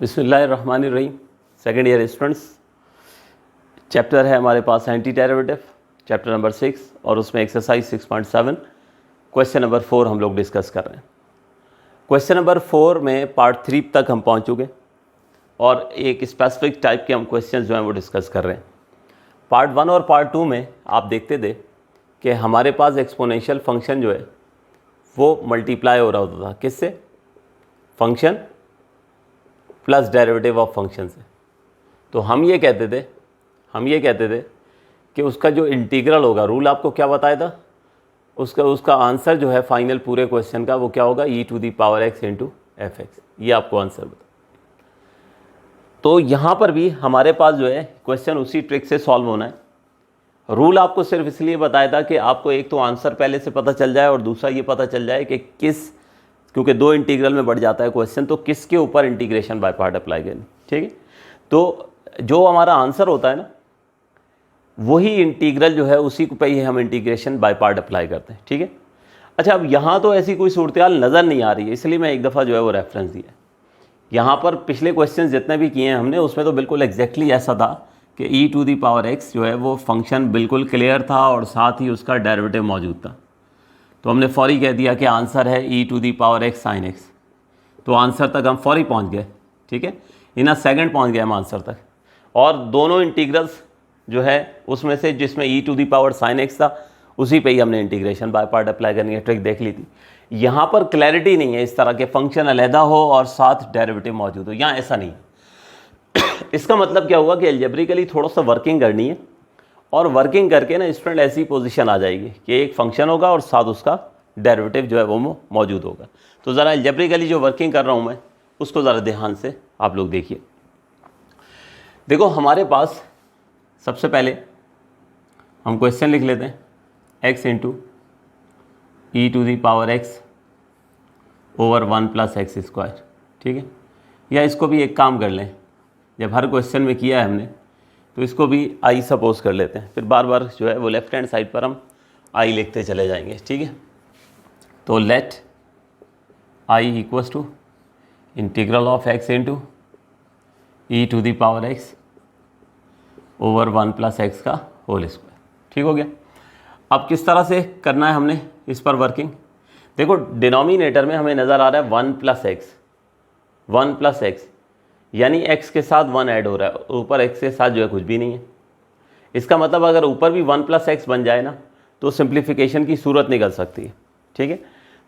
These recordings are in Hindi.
बिस्मिल्लाहिर्रहमानिर्रहीम। सेकेंड ईयर स्टूडेंट्स, चैप्टर है हमारे पास एंटी डेरिवेटिव, चैप्टर नंबर 6 और उसमें एक्सरसाइज 6.7 क्वेश्चन नंबर 4 हम लोग डिस्कस कर रहे हैं। क्वेश्चन नंबर 4 में पार्ट 3 तक हम पहुंच चुके और एक स्पेसिफिक टाइप के हम क्वेश्चन जो हैं वो डिस्कस कर रहे हैं। पार्ट 1 और पार्ट 2 में आप देखते थे कि हमारे पास एक्सपोनेंशियल फंक्शन जो है वो मल्टीप्लाई हो रहा होता था किससे? Function plus derivative of function से। तो हम ये कहते थे कि उसका जो इंटीग्रल होगा, रूल आपको क्या बताया था, उसका आंसर जो है फाइनल पूरे क्वेश्चन का वो क्या होगा, e⁻x इंटू एफ एक्स। ये आपको आंसर बता। तो यहाँ पर भी हमारे पास जो है क्वेश्चन उसी ट्रिक से सॉल्व होना है। रूल आपको सिर्फ इसलिए बताया था कि आपको एक तो आंसर पहले से पता चल जाए और दूसरा ये पता चल जाए कि क्योंकि दो इंटीग्रल में बढ़ जाता है क्वेश्चन, तो किसके ऊपर इंटीग्रेशन बाय पार्ट अप्लाई करनी। ठीक है, तो जो हमारा आंसर होता है ना, वही इंटीग्रल जो है उसी को पे ही हम इंटीग्रेशन बाय पार्ट अप्लाई करते हैं। ठीक है, अच्छा, अब यहाँ तो ऐसी कोई सूरत-ए-हाल नज़र नहीं आ रही है, इसलिए मैं एक दफ़ा जो है वो रेफरेंस दिया। यहाँ पर पिछले क्वेश्चन जितने भी किए हैं हमने, उसमें तो बिल्कुल एग्जैक्टली ऐसा था कि e⁻x जो है वो फंक्शन बिल्कुल क्लियर था और साथ ही उसका डेरिवेटिव मौजूद था। तो हमने फौरी कह दिया कि आंसर है e⁻x sin x। तो आंसर तक हम फौरी पहुंच गए। ठीक है, इन अ सेकंड पहुंच गए हम आंसर तक। और दोनों इंटीग्रल्स जो है उसमें से जिसमें e⁻sin x था उसी पे ही हमने इंटीग्रेशन बाय पार्ट अप्लाई करनी है, ट्रिक देख ली थी। यहाँ पर क्लैरिटी नहीं है इस तरह के फंक्शन अलहदा हो और साथ डेरिवेटिव मौजूद हो, यहाँ ऐसा नहीं है। इसका मतलब क्या हुआ कि अलजेब्रिकली थोड़ा सा वर्किंग करनी है और वर्किंग करके ना स्टूडेंट ऐसी पोजीशन आ जाएगी कि एक फंक्शन होगा और साथ उसका डेरिवेटिव जो है वो मौजूद होगा। तो ज़रा अलजेब्रिकली जो वर्किंग कर रहा हूँ मैं उसको ज़रा ध्यान से आप लोग देखिए। देखो, हमारे पास सबसे पहले हम क्वेश्चन लिख लेते हैं, x into e⁻x over 1 + x²। ठीक है, या इसको भी एक काम कर लें, जब हर क्वेश्चन में किया है हमने तो इसको भी आई सपोज कर लेते हैं, फिर बार बार जो है वो लेफ्ट हैंड साइड पर हम आई लिखते चले जाएंगे। ठीक है, तो let I equals to integral of x into e⁻x over 1 + x का होल स्क्वायर। ठीक हो गया। अब किस तरह से करना है हमने इस पर वर्किंग? देखो, डिनोमिनेटर में हमें नज़र आ रहा है 1 + x, यानी x के साथ 1 ऐड हो रहा है, ऊपर x के साथ जो है कुछ भी नहीं है। इसका मतलब अगर ऊपर भी 1 + x बन जाए ना तो सिंप्लीफिकेशन की सूरत निकल सकती है। ठीक है,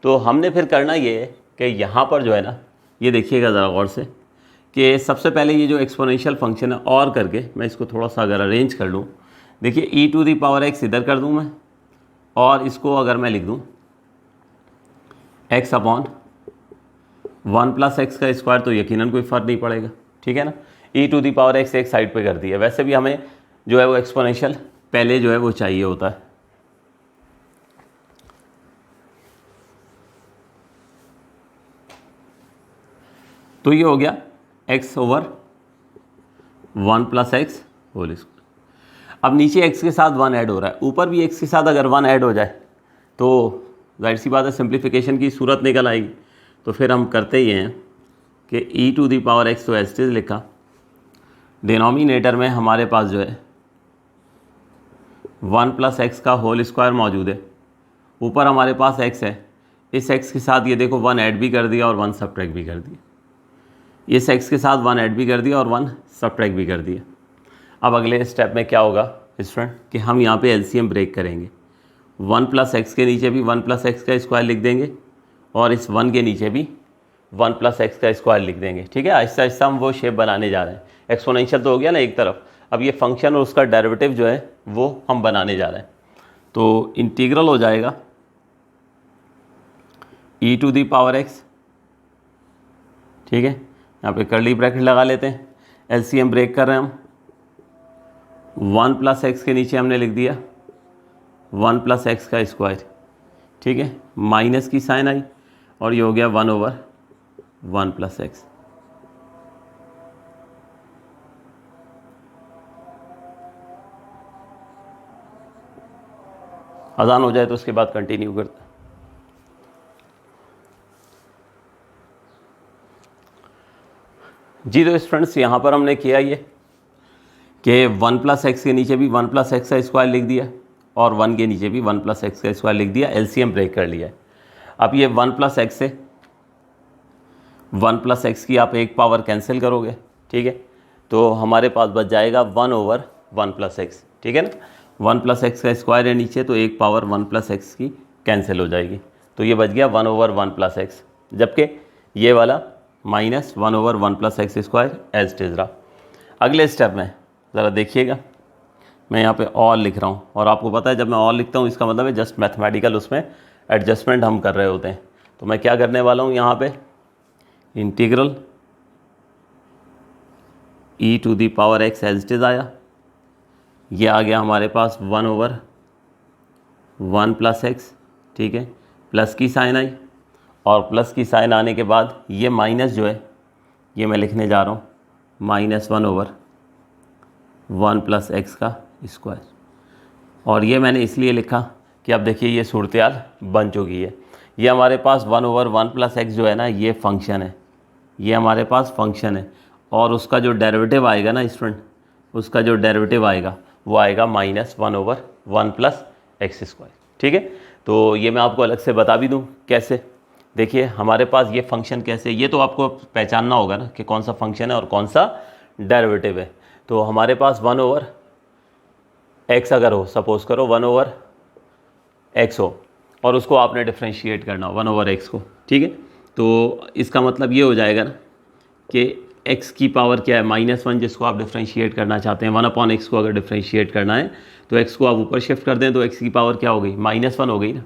तो हमने फिर करना ये है कि यहाँ पर जो है ना, ये देखिएगा ज़रा गौर से कि सबसे पहले ये जो एक्सपोनेंशियल फंक्शन है और करके मैं इसको थोड़ा सा अगर अरेंज कर लूँ, देखिए e⁻x इधर कर दूँ मैं और इसको अगर मैं लिख दूँ x अपॉन 1 + x का स्क्वायर, तो यकीनन कोई फ़र्क नहीं पड़ेगा। ठीक है ना, e⁻x एक साइड पे कर दिया। वैसे भी हमें जो है वो एक्सपोनेंशियल पहले जो है वो चाहिए होता है। तो ये हो गया x over 1 + x whole square. अब नीचे x के साथ 1 ऐड हो रहा है, ऊपर भी x के साथ अगर 1 ऐड हो जाए तो जाहिर सी बात है सिंप्लीफिकेशन की सूरत निकल आएगी। तो फिर हम करते ही हैं कि e⁻x तो एज इट इज़ लिखा, डिनोमिनेटर में हमारे पास जो है 1 + x का होल स्क्वायर मौजूद है, ऊपर हमारे पास x है, इस x के साथ ये देखो 1 ऐड भी कर दिया और 1 सब्ट्रैक्ट भी कर दिया, इस x के साथ 1 ऐड भी कर दिया और 1 सब्ट्रैक्ट भी कर दिया। अब अगले स्टेप में क्या होगा स्टूडेंट कि हम यहाँ पे एलसीएम ब्रेक करेंगे। 1 + x के नीचे भी 1 + x का स्क्वायर लिख देंगे और इस 1 के नीचे भी 1 + x का स्क्वायर लिख देंगे। ठीक है, आहिस्ता आहिस्ता हम वो शेप बनाने जा रहे हैं। एक्सपोनेंशियल तो हो गया ना एक तरफ, अब ये फंक्शन और उसका डेरिवेटिव जो है वो हम बनाने जा रहे हैं। तो इंटीग्रल हो जाएगा e⁻x। ठीक है, यहाँ पे कर्ली ब्रैकेट लगा लेते हैं, एलसीएम ब्रेक कर रहे हैं हम। 1 + x के नीचे हमने लिख दिया 1 + x का स्क्वायर। ठीक है, माइनस की साइन आई और ये हो गया 1 ओवर 1 + x। अजान हो जाए तो उसके बाद कंटिन्यू करते हैं। जी तो स्टूडेंट्स यहाँ पर हमने किया ये कि 1 + x के नीचे भी 1 + x का स्क्वायर लिख दिया और 1 के नीचे भी 1 + x का स्क्वायर लिख दिया, एलसीएम ब्रेक कर लिया है। अब ये 1 + x से 1 + x की आप एक पावर कैंसिल करोगे, ठीक है, तो हमारे पास बच जाएगा 1/1 + x, ठीक है ना। 1 + x का स्क्वायर है नीचे, तो एक पावर 1 + x की कैंसिल हो जाएगी, तो ये बच गया 1/1 + x, जबकि ये वाला -1/1 + x² एज इट इज़ रहा। अगले स्टेप में ज़रा देखिएगा, मैं यहाँ पे और लिख रहा हूँ, और आपको पता है जब मैं और लिखता हूँ इसका मतलब है जस्ट मैथमेटिकल उसमें एडजस्टमेंट हम कर रहे होते हैं। तो मैं क्या करने वाला हूँ यहाँ पे, integral e⁻x as it is आया, ये आ गया हमारे पास 1/1 + x, ठीक है, प्लस की साइन आई, और प्लस की साइन आने के बाद ये माइनस जो है ये मैं लिखने जा रहा हूँ -1/1 + x का स्क्वायर। और ये मैंने इसलिए लिखा कि अब देखिए ये सूरत बन चुकी है। ये हमारे पास 1/1 + x जो है ना, ये फंक्शन है, ये हमारे पास फंक्शन है, और उसका जो डेरिवेटिव आएगा ना स्टूडेंट, उसका जो डेरिवेटिव आएगा वो आएगा -1/1 + x², ठीक है। तो ये मैं आपको अलग से बता भी दूँ कैसे। देखिए हमारे पास ये फंक्शन कैसे, ये तो आपको पहचानना होगा ना कि कौन सा फंक्शन है और कौन सा डेरिवेटिव है। तो हमारे पास 1/x अगर हो, सपोज़ करो 1/x हो, और उसको आपने डिफ्रेंशिएट करना हो 1/x को, ठीक है, तो इसका मतलब ये हो जाएगा ना कि x की पावर क्या है -1, जिसको आप डिफ्रेंशिएट करना चाहते हैं। 1/x को अगर डिफ्रेंशिएट करना है तो x को आप ऊपर शिफ्ट कर दें तो x की पावर क्या हो गई, -1 हो गई ना।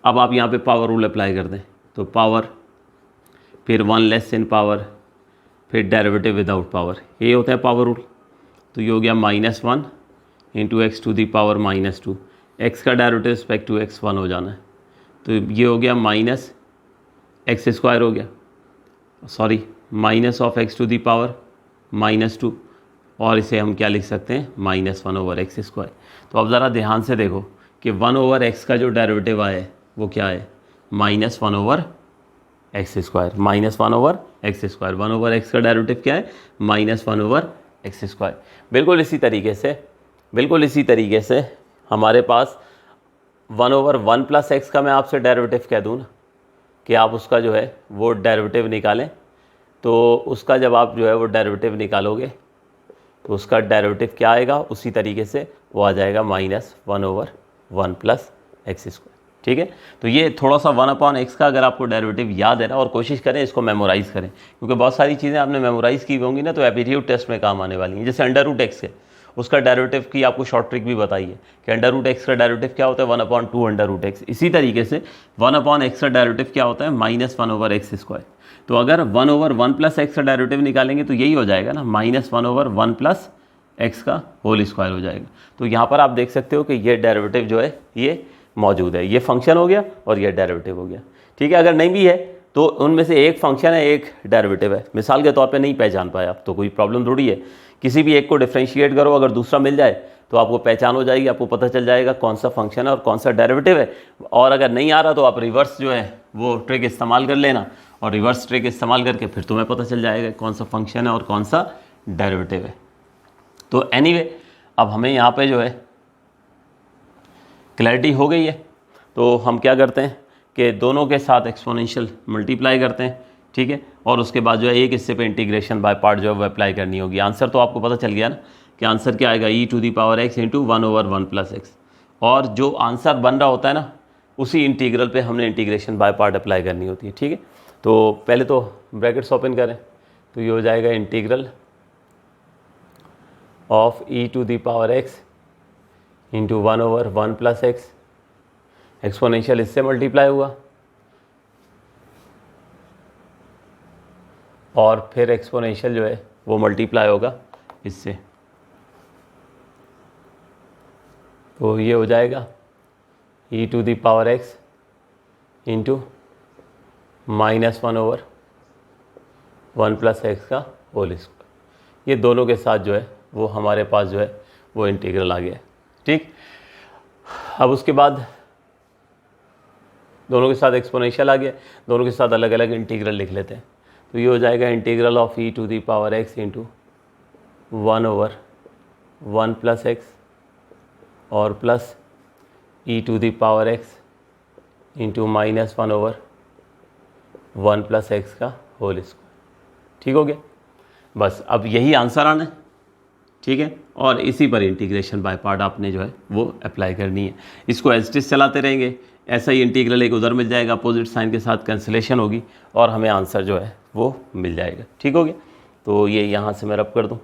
अब आप यहाँ पे पावर रूल अप्लाई कर दें, तो पावर, फिर 1 लेस इन पावर, फिर डेरिवेटिव विदाउट पावर, ये होता है पावर रूल। तो ये हो गया -1 × x⁻² x का डेरिवेटिव रिस्पेक्ट टू x 1 हो जाना है, तो ये हो गया -x² हो गया, सॉरी -(x⁻²), और इसे हम क्या लिख सकते हैं -1/x²। तो अब ज़रा ध्यान से देखो कि 1/x का जो डेरिवेटिव आया है वो क्या है, -1/x², -1/x²। 1/x का डेरिवेटिव क्या है, -1/x²। बिल्कुल इसी तरीके से हमारे पास 1/1 + x का मैं आपसे डेरिवेटिव कह दूँ ना कि आप उसका जो है वो डेरिवेटिव निकालें, तो उसका जब आप जो है वो डेरिवेटिव निकालोगे तो उसका डेरिवेटिव क्या आएगा, उसी तरीके से वो आ जाएगा -1/1 + x², ठीक है। तो ये थोड़ा सा 1/x का अगर आपको डेरिवेटिव याद है ना, और कोशिश करें इसको मेमोराइज़ करें, क्योंकि बहुत सारी चीज़ें आपने मेमोराइज़ की होंगी ना तो एप्टीट्यूड टेस्ट में काम आने वाली हैं। जैसे √x है, उसका डेरिवेटिव की आपको शॉर्ट ट्रिक भी बताई है कि √x का डेरिवेटिव क्या होता है 1/2 √x। इसी तरीके से 1/x का डेरिवेटिव क्या होता है -1/x²। तो अगर 1/1 + x का डेरिवेटिव निकालेंगे तो यही हो जाएगा ना, -1/1 + x का होल स्क्वायर हो जाएगा। तो यहाँ पर आप देख सकते हो कि ये डेरिवेटिव जो है ये मौजूद है, ये फंक्शन हो गया और ये डेरिवेटिव हो गया, ठीक है। अगर नहीं भी है तो उनमें से एक फंक्शन है एक डेरिवेटिव है, मिसाल के तौर पे नहीं पहचान पाए आप तो कोई प्रॉब्लम थोड़ी है, किसी भी एक को डिफ्रेंशिएट करो, अगर दूसरा मिल जाए तो आपको पहचान हो जाएगी, आपको पता चल जाएगा कौन सा फंक्शन है और कौन सा डेरिवेटिव है। और अगर नहीं आ रहा तो आप रिवर्स जो है वो ट्रिक इस्तेमाल कर लेना, और रिवर्स ट्रिक इस्तेमाल करके फिर तुम्हें पता चल जाएगा कौन सा फंक्शन है और कौन सा डेरिवेटिव है। तो एनीवे अब हमें यहाँ पे जो है क्लैरिटी हो गई है, तो हम क्या करते हैं कि दोनों के साथ एक्सपोनेंशियल मल्टीप्लाई करते हैं, ठीक है, और उसके बाद जो है एक हिस्से पे इंटीग्रेशन बाय पार्ट जो है वो अप्लाई करनी होगी। आंसर तो आपको पता चल गया ना कि आंसर क्या आएगा, e⁻x × 1/1 + x, और जो आंसर बन रहा होता है ना उसी इंटीग्रल पे हमने इंटीग्रेशन बाय पार्ट अप्लाई करनी होती है, ठीक है। तो पहले तो ब्रैकेट्स ओपन करें, तो ये हो जाएगा integral of e⁻x × 1/1 + x, exponential इससे मल्टीप्लाई हुआ और फिर एक्सपोनेंशियल जो है वो मल्टीप्लाई होगा इससे, तो ये हो जाएगा e⁻x × -1/1 + x का होल स्क्वायर। ये दोनों के साथ जो है वो हमारे पास जो है वो इंटीग्रल आ गया, ठीक। अब उसके बाद दोनों के साथ एक्सपोनेंशियल आ गया, दोनों के साथ अलग अलग इंटीग्रल लिख लेते हैं। तो ये हो जाएगा integral of e to the power x into 1/1 plus x और plus e to the power x into -1/1 plus x का होल स्क्वायर। ठीक हो गया। बस अब यही आंसर आना है। ठीक है, और इसी पर इंटीग्रेशन बाय पार्ट आपने जो है वो अप्लाई करनी है। इसको एज इट इज चलाते रहेंगे, ऐसा ही इंटीग्रल एक उधर मिल जाएगा, अपोजिट साइन के साथ कैंसिलेशन होगी और हमें आंसर जो है वो मिल जाएगा। ठीक हो गया। तो ये यहाँ से मैं रब कर दूँ।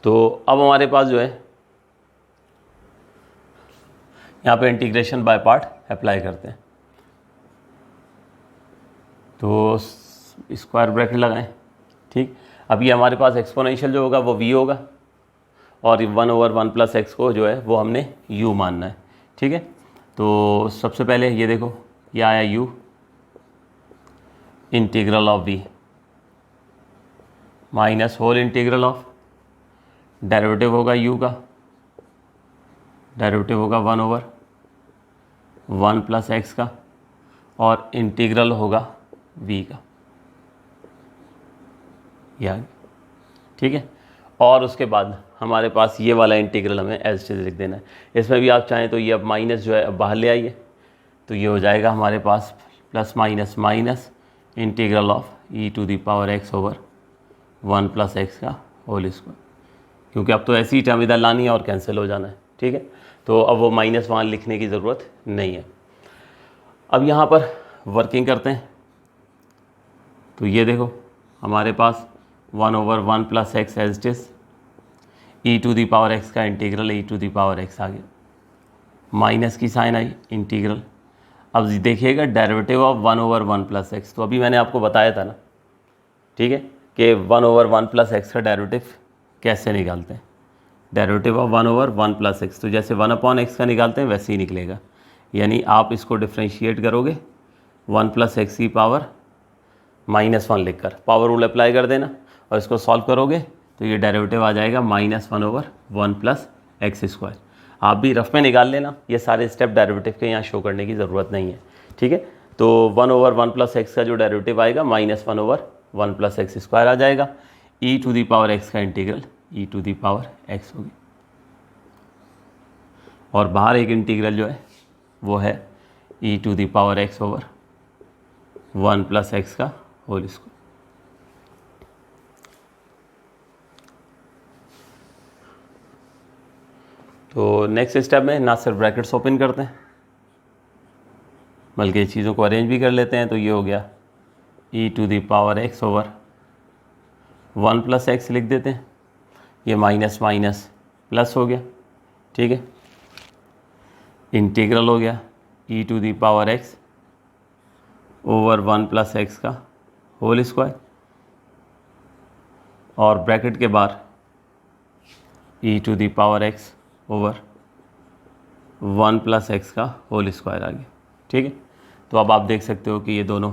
तो अब हमारे पास जो है यहाँ पे इंटीग्रेशन बाय पार्ट अप्लाई करते हैं। तो स्क्वायर ब्रैकेट लगाएं। ठीक, अब ये हमारे पास एक्सपोनेंशियल जो होगा वो v होगा और 1/1 प्लस एक्स को जो है वो हमने u मानना है। ठीक है, तो सबसे पहले ये देखो, ये आया u integral of v minus whole integral of, derivative होगा u का, डेरिवेटिव होगा 1/1 प्लस एक्स का और इंटीग्रल होगा v का। या ठीक है, और उसके बाद हमारे पास ये वाला इंटीग्रल हमें एज इट इज लिख देना है। इसमें भी आप चाहें तो ये अब माइनस जो है अब बाहर ले आइए, तो ये हो जाएगा हमारे पास plus minus minus integral of e to the power x over 1 plus x का होल स्क्वायर, क्योंकि अब तो ऐसी ही टर्म इधर लानी है और कैंसिल हो जाना है। ठीक है, तो अब वो माइनस वहाँ लिखने की ज़रूरत नहीं है। अब यहाँ पर वर्किंग करते हैं, तो ये देखो हमारे पास 1/1 plus x as it is, e to the power x का integral e to the power x आ गया, माइनस की साइन आई, इंटीग्रल। अब देखिएगा डेरिवेटिव ऑफ 1/1 प्लस एक्स, तो अभी मैंने आपको बताया था ना, ठीक है, कि 1/1 प्लस एक्स का डेरिवेटिव कैसे निकालते हैं। डेरिवेटिव ऑफ 1/1 प्लस एक्स, तो जैसे 1/x का निकालते हैं वैसे ही निकलेगा, यानी आप इसको डिफ्रेंशिएट करोगे 1 प्लस एक्स की पावर -1 लिखकर पावर रूल अप्लाई कर देना और इसको सॉल्व करोगे तो ये डेरिवेटिव आ जाएगा -1/1 प्लस एक्स स्क्वायर। आप भी रफ में निकाल लेना, ये सारे स्टेप डेरिवेटिव के यहाँ शो करने की ज़रूरत नहीं है। ठीक है, तो 1/1 प्लस एक्स का जो डेरिवेटिव आएगा -1/1 प्लस एक्स स्क्वायर आ जाएगा, e to the power x का integral e to the power x होगी, और बाहर एक इंटीग्रल जो है वो है e to the power x over 1 plus x का होल स्क्वायर। तो नेक्स्ट स्टेप में ना सिर्फ ब्रैकेट्स ओपन करते हैं बल्कि चीज़ों को अरेंज भी कर लेते हैं। तो ये हो गया e to the power x over 1 plus x लिख देते हैं, ये माइनस माइनस प्लस हो गया। ठीक है, इंटीग्रल हो गया e to the power x over 1 plus x का होल स्क्वायर, और ब्रैकेट के बाहर e to the power x over 1 plus x का होल स्क्वायर आ गया। ठीक है, तो अब आप देख सकते हो कि ये दोनों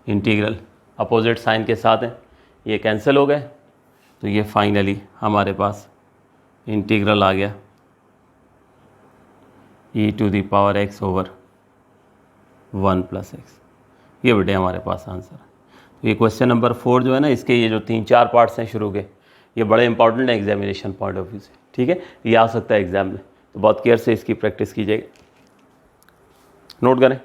इंटीग्रल अपोजिट साइन के साथ हैं, ये कैंसिल हो गए, तो ये फाइनली हमारे पास इंटीग्रल आ गया e to the power x over 1 plus x. ये बेटे हमारे पास आंसर है। तो ये क्वेश्चन नंबर 4 जो है ना, इसके ये जो 3-4 पार्ट्स हैं शुरू के, ये बड़े इंपॉर्टेंट है एग्जामिनेशन पॉइंट ऑफ व्यू से। ठीक है, ये आ सकता है एग्जाम में, तो बहुत केयर से इसकी प्रैक्टिस कीजिएगा, नोट करें।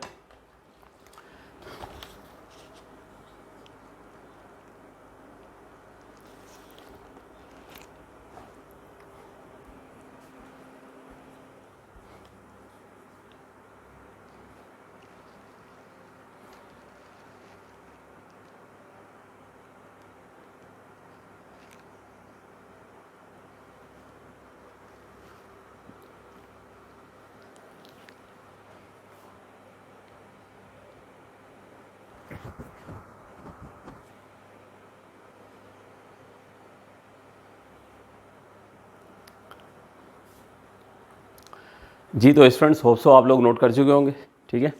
जी, तो स्टूडेंट्स होप सो आप लोग नोट कर चुके होंगे। ठीक है,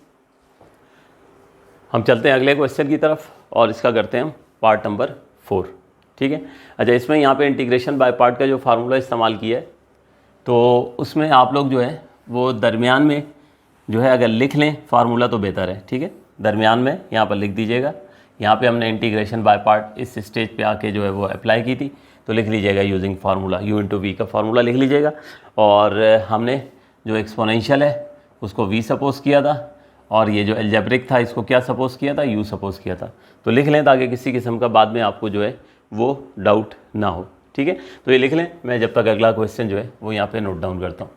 हम चलते हैं अगले क्वेश्चन की तरफ और इसका करते हैं हम पार्ट नंबर 4। ठीक है, अच्छा, इसमें यहाँ पे इंटीग्रेशन बाय पार्ट का जो फार्मूला इस्तेमाल किया है, तो उसमें आप लोग जो है वो दरमियान में जो है अगर लिख लें फार्मूला तो बेहतर है, ठीक है। दरमियान में यहाँ पर लिख दीजिएगा। यहाँ पे हमने इंटीग्रेशन बाय पार्ट इस स्टेज पे आके जो है वो अप्लाई की थी, तो लिख लीजिएगा using formula, u into v का फार्मूला लिख लीजिएगा। और हमने जो एक्सपोनेंशियल है उसको v सपोज किया था, और ये जो एल्जेब्रिक था इसको क्या सपोज किया था, u सपोज किया था। तो लिख लें ताकि किसी किस्म का बाद में आपको जो है वो डाउट ना हो, ठीक है। तो ये लिख लें, मैं जब तक अगला क्वेश्चन जो है वो यहाँ पे नोट डाउन करता हूँ।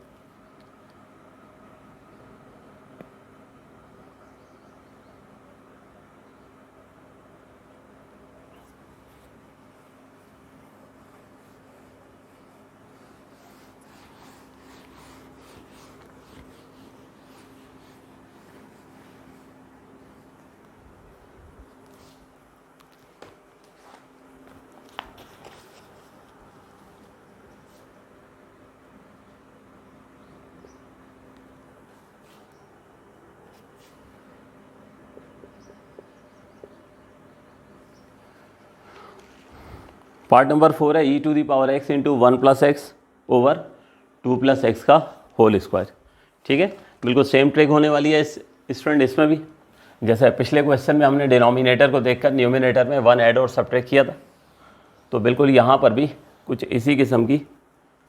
पार्ट नंबर 4 है e to the power x into 1 plus x over 2 plus x का होल स्क्वायर, ठीक है। बिल्कुल सेम ट्रिक होने वाली है स्टूडेंट इसमें भी। जैसे पिछले क्वेश्चन में हमने डिनोमिनेटर को देखकर न्यूमिनेटर में 1 ऐड और सब्ट्रैक्ट किया था, तो बिल्कुल यहाँ पर भी कुछ इसी किस्म की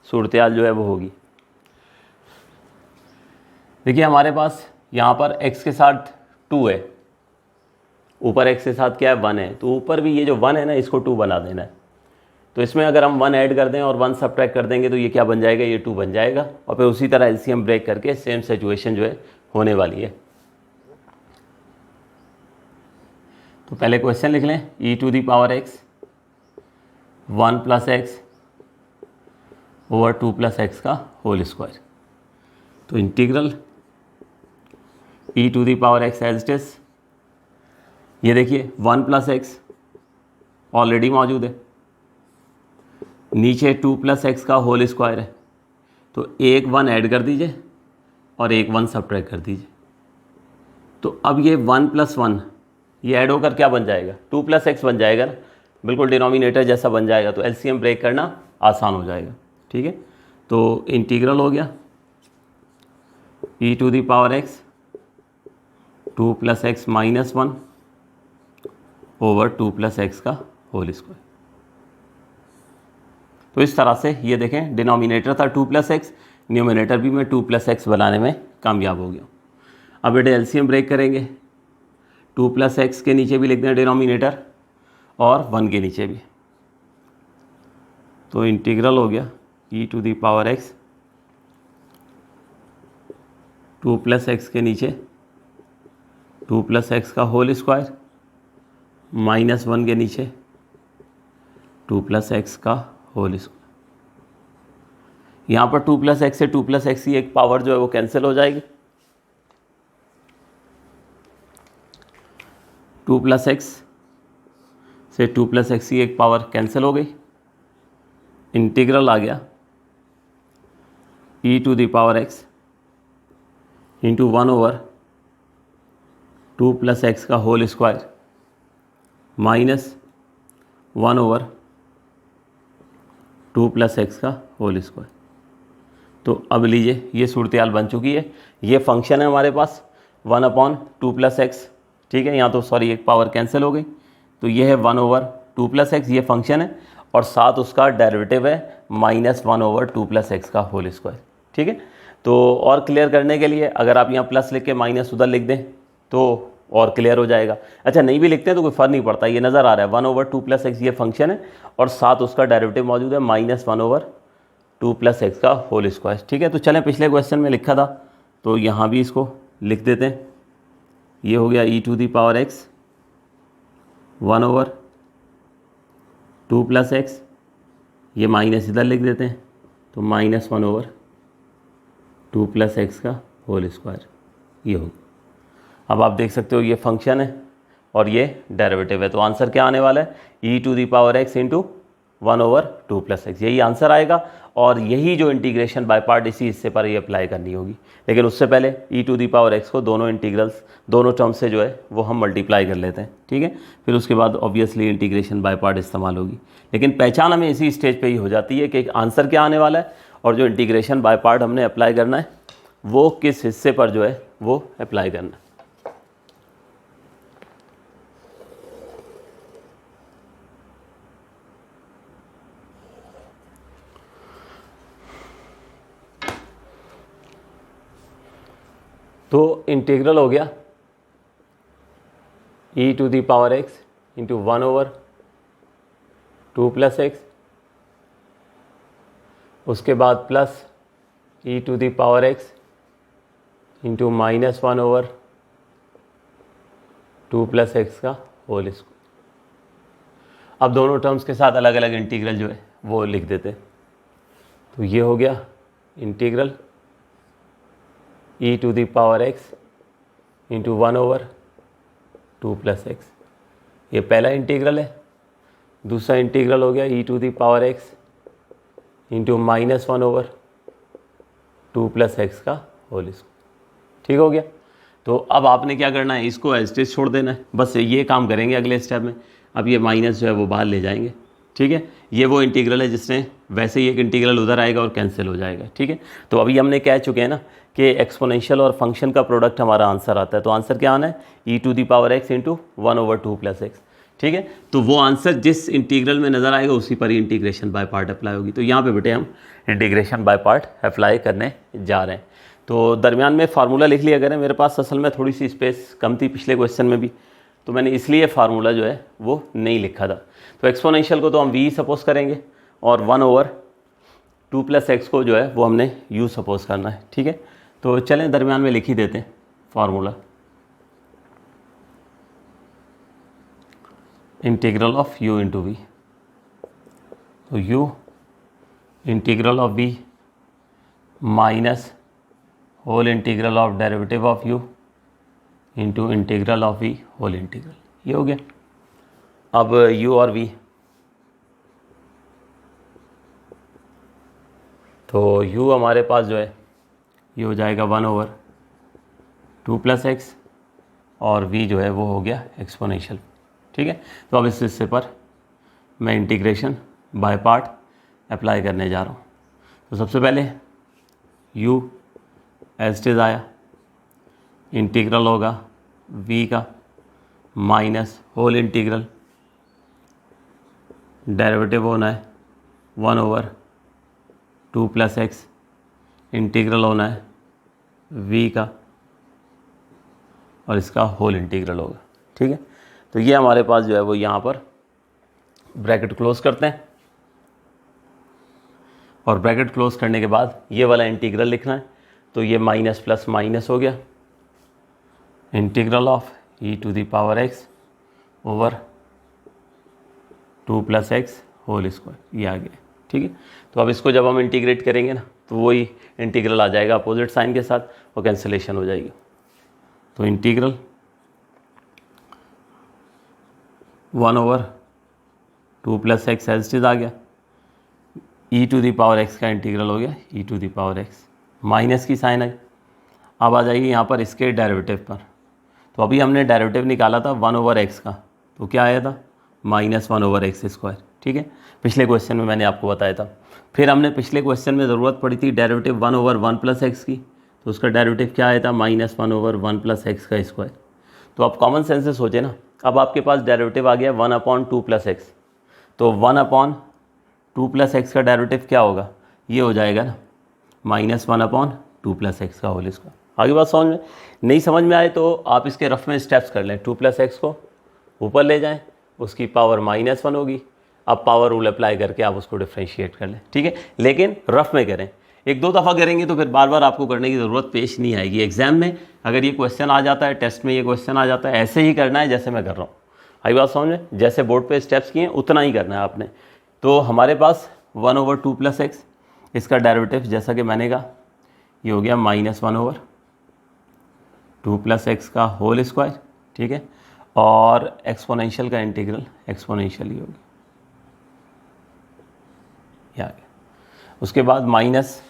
सूरत-ए-हाल जो है वो होगी। देखिए हमारे पास यहाँ पर x के साथ 2 है, ऊपर x के साथ क्या है 1 है, तो ऊपर भी ये जो 1 है ना इसको 2 बना देना है। तो इसमें अगर हम 1 ऐड कर दें और 1 सब्ट्रैक्ट कर देंगे तो ये क्या बन जाएगा, ये 2 बन जाएगा। और फिर उसी तरह एलसीएम ब्रेक करके सेम सिचुएशन जो है होने वाली है। तो पहले क्वेश्चन लिख लें, e to the power x 1 plus x over 2 plus x का होल स्क्वायर। तो integral e to the power x as it is, ये देखिए 1 प्लस एक्स ऑलरेडी मौजूद है, नीचे 2 प्लस एक्स का होल स्क्वायर है, तो एक 1 ऐड कर दीजिए और एक 1 सब्ट्रैक्ट कर दीजिए। तो अब ये 1 प्लस 1 ये ऐड होकर क्या बन जाएगा, 2 प्लस एक्स बन जाएगा ना, बिल्कुल डिनोमिनेटर जैसा बन जाएगा। तो एलसीएम ब्रेक करना आसान हो जाएगा, ठीक है। तो इंटीग्रल हो गया e to the power x 2 plus x minus 1 over 2 plus x का होल स्क्वायर। तो इस तरह से ये देखें, डिनोमिनेटर था 2 प्लस एक्स, न्यूमिनेटर भी मैं 2 प्लस एक्स बनाने में कामयाब हो गया। अब बेटे एलसीएम ब्रेक करेंगे, 2 प्लस एक्स के नीचे भी लिख दें डिनोमिनेटर और 1 के नीचे भी। तो इंटीग्रल हो गया e to the power x 2 plus x के नीचे 2 प्लस एक्स का होल स्क्वायर माइनस 1 के नीचे 2 प्लस एक्स का होल स्क्वायर। यहाँ पर 2 प्लस एक्स से 2 प्लस एक्स की एक पावर जो है वो कैंसिल हो जाएगी, 2 प्लस एक्स से 2 प्लस एक्स की एक पावर कैंसिल हो गई। इंटीग्रल आ गया e to the power x into 1 over 2 plus x का whole square minus 1 over 2 plus x का होल स्क्वायर। तो अब लीजिए ये सूरत-ए-हाल बन चुकी है। ये फंक्शन है हमारे पास 1 अपॉन 2 प्लस एक्स, ठीक है। यहाँ तो सॉरी एक पावर कैंसिल हो गई, तो ये है 1 ओवर 2 प्लस एक्स, ये फंक्शन है, और साथ उसका डेरिवेटिव है माइनस 1 ओवर 2 प्लस एक्स का होल स्क्वायर, ठीक है। तो और क्लियर करने के लिए अगर आप यहाँ प्लस लिख के माइनस उधर लिख दें तो और क्लियर हो जाएगा। अच्छा नहीं भी लिखते हैं तो कोई फ़र्क नहीं पड़ता, ये नज़र आ रहा है 1 ओवर 2 प्लस एक्स ये फंक्शन है, और साथ उसका डेरिवेटिव मौजूद है माइनस 1 ओवर 2 प्लस एक्स का होल स्क्वायर, ठीक है। तो चलें पिछले क्वेश्चन में लिखा था तो यहाँ भी इसको लिख देते हैं। ये हो गया e to the power x 1 over 2 plus x, ये माइनस इधर लिख देते हैं, तो माइनस 1 ओवर 2 प्लस एक्स का होल स्क्वायर ये होगा। अब आप देख सकते हो ये फंक्शन है और ये डेरिवेटिव है, तो आंसर क्या आने वाला है, e to the power x into 1 over 2 plus x, यही आंसर आएगा। और यही जो इंटीग्रेशन बाय पार्ट इसी हिस्से पर ये अप्लाई करनी होगी। लेकिन उससे पहले e to the power x को दोनों इंटीग्रल्स दोनों टर्म से जो है वो हम मल्टीप्लाई कर लेते हैं, ठीक है। फिर उसके बाद ऑब्वियसली इंटीग्रेशन बाय पार्ट इस्तेमाल होगी। लेकिन पहचान हमें इसी स्टेज पे ही हो जाती है कि आंसर क्या आने वाला है और जो इंटीग्रेशन बाय पार्ट हमने अप्लाई करना है वो किस हिस्से पर जो है वो अप्लाई करना है। तो इंटीग्रल हो गया e to the power x into 1/2 + x, उसके बाद plus e to the power x into -1/2 + x का होल स्क्वायर। अब दोनों टर्म्स के साथ अलग अलग इंटीग्रल जो है वो लिख देते हैं। तो ये हो गया integral e to the power x into 1/2 + x, ये पहला इंटीग्रल है। दूसरा इंटीग्रल हो गया e to the power x into -1/2 + x का होल स्क्वायर। ठीक हो गया। तो अब आपने क्या करना है, इसको एज इट इज छोड़ देना है, बस ये काम करेंगे अगले स्टेप में। अब ये माइनस जो है वो बाहर ले जाएंगे। ठीक है, ये वो इंटीग्रल है जिसने वैसे ही एक इंटीग्रल उधर आएगा और कैंसिल हो जाएगा। ठीक है, तो अभी हमने कह चुके हैं ना कि एक्सपोनेंशियल और फंक्शन का प्रोडक्ट हमारा आंसर आता है। तो आंसर क्या आना है, e to the power x into 1/2 + x। ठीक है, तो वो आंसर जिस इंटीग्रल में नज़र आएगा उसी पर ही इंटीग्रेशन बाय पार्ट अप्लाई होगी। तो यहाँ पे बेटे हम इंटीग्रेशन बाय पार्ट अप्लाई करने जा रहे हैं। तो दरमियान में फार्मूला लिख लिया करें। मेरे पास असल में थोड़ी सी स्पेस कम थी पिछले क्वेश्चन में भी, तो मैंने इसलिए फार्मूला जो है वो नहीं लिखा था। तो एक्सपोनेंशियल को तो हम v सपोज करेंगे और 1/2 + x को जो है वो हमने u सपोज करना है। ठीक है, तो चलें दरमियान में लिख ही देते हैं formula. Integral of u into v, तो u integral of v minus whole integral of derivative of u into integral of v whole integral, ये हो गया। अब u और v, तो u हमारे पास जो है ये हो जाएगा 1/2 + x और v जो है वो हो गया एक्सपोनेंशियल। ठीक है, तो अब इस हिस्से पर मैं इंटीग्रेशन बाय पार्ट अप्लाई करने जा रहा हूँ। तो सबसे पहले u एज इट इज आया, इंटीग्रल होगा v का माइनस होल इंटीग्रल, डेरिवेटिव होना है 1/2 + x, इंटीग्रल होना है v का और इसका होल इंटीग्रल होगा। ठीक है, तो ये हमारे पास जो है वो यहाँ पर ब्रैकेट क्लोज करते हैं और ब्रैकेट क्लोज करने के बाद ये वाला इंटीग्रल लिखना है। तो ये माइनस प्लस माइनस हो गया, integral of e to the power x over 2 + x whole square, ये आ गया। ठीक है, तो अब इसको जब हम इंटीग्रेट करेंगे ना तो वही इंटीग्रल आ जाएगा अपोजिट साइन के साथ और कैंसिलेशन हो जाएगी। तो integral 1/2 + x as it is आ गया, e to the power x का इंटीग्रल हो गया e to the power x, minus की साइन आई। अब आ जाइए यहाँ पर इसके डेरिवेटिव पर। तो अभी हमने डेरिवेटिव निकाला था 1/x का, तो क्या आया था -1/x²। ठीक है, पिछले क्वेश्चन में मैंने आपको बताया था। फिर हमने पिछले क्वेश्चन में ज़रूरत पड़ी थी डेरिवेटिव 1/1 + x की, तो उसका डेरिवेटिव क्या आया था -1/1 + x²। तो आप कॉमन सेंस से सोचें ना, अब आपके पास डेरिवेटिव आ गया 1/2 + x, तो 1/2 + x का डेरिवेटिव क्या होगा, ये हो जाएगा ना -1/2 + x का होल स्क्वायर। आगे बात समझ में नहीं समझ में आए तो आप इसके रफ में स्टेप्स कर लें। 2 + x को ऊपर ले जाएं, उसकी पावर -1 होगी। अब पावर रूल अप्लाई करके आप उसको डिफ्रेंशिएट कर लें। ठीक है, लेकिन रफ में करें, एक दो दफ़ा करेंगे तो फिर बार बार आपको करने की ज़रूरत पेश नहीं आएगी। एग्जाम में अगर ये क्वेश्चन आ जाता है, टेस्ट में ये क्वेश्चन आ जाता है, ऐसे ही करना है जैसे मैं कर रहा हूँ। आई बात समझ में, जैसे बोर्ड पे स्टेप्स किए उतना ही करना है आपने। तो हमारे पास 1/2 + x, इसका डेरिवेटिव जैसा कि मैंने कहा ये हो गया -1/2 + x का होल स्क्वायर। ठीक है, और एक्सपोनेंशियल का इंटीग्रल एक्सपोनेंशियल ही होगी, ये आ गया। उसके बाद minus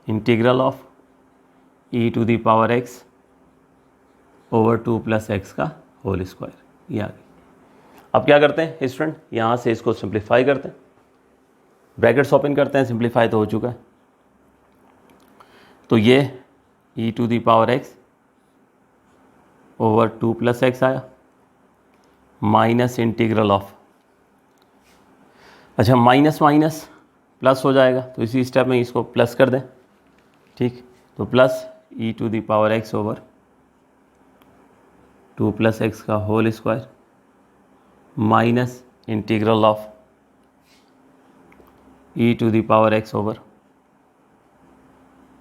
integral of e to the power x over 2 + x का होल स्क्वायर, ये आ गया। अब क्या करते हैं स्टूडेंट, यहाँ से इसको सिंप्लीफाई करते हैं, ब्रैकेट्स ओपन करते हैं, सिंप्लीफाई तो हो चुका है। तो ये e to the power x over 2 + x आया माइनस इंटीग्रल ऑफ, अच्छा माइनस माइनस प्लस हो जाएगा तो इसी स्टेप में इसको प्लस कर दें, ठीक। तो plus e to the power x over 2 + x का whole square minus integral of e to the power x over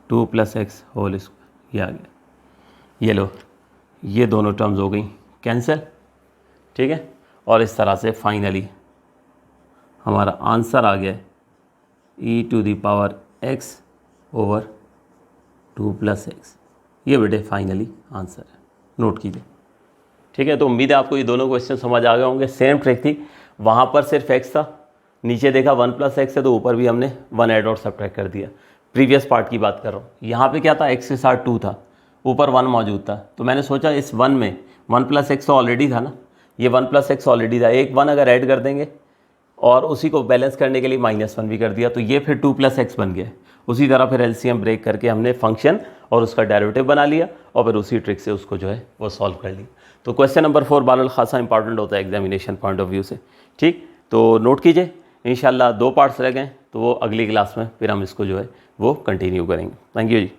2 + x whole square, ये आ गया। ये लो, ये दोनों टर्म्स हो गई कैंसिल, ठीक है। और इस तरह से फाइनली हमारा आंसर आ गया e to the power x over 2 + x। ये बेटे फाइनली आंसर है, नोट कीजिए, ठीक है। तो उम्मीद है आपको ये दोनों क्वेश्चन समझ आ गए होंगे। सेम ट्रिक थी, वहाँ पर सिर्फ x था, नीचे देखा 1 + x है तो ऊपर भी हमने 1 ऐड और सब्ट्रैक्ट कर दिया। प्रीवियस पार्ट की बात कर रहा हूँ, यहाँ पे क्या था, x के साथ 2 था, ऊपर 1 मौजूद था, तो मैंने सोचा इस 1 में 1 + x तो ऑलरेडी था ना, ये 1 + x ऑलरेडी था, एक 1 अगर ऐड कर देंगे और उसी को बैलेंस करने के लिए -1 भी कर दिया तो ये फिर 2 + x बन गया। उसी तरह फिर एलसीएम ब्रेक करके हमने फंक्शन और उसका डेरिवेटिव बना लिया और फिर उसी ट्रिक से उसको जो है वो सॉल्व कर लिया। तो क्वेश्चन नंबर 4 बालल खासा इंपॉर्टेंट होता है एग्जामिनेशन पॉइंट ऑफ व्यू से, ठीक। तो नोट कीजिए, इंशाल्लाह 2 पार्ट्स रह गए तो वो अगली क्लास में फिर हम इसको जो है वो कंटिन्यू करेंगे। Thank you ji.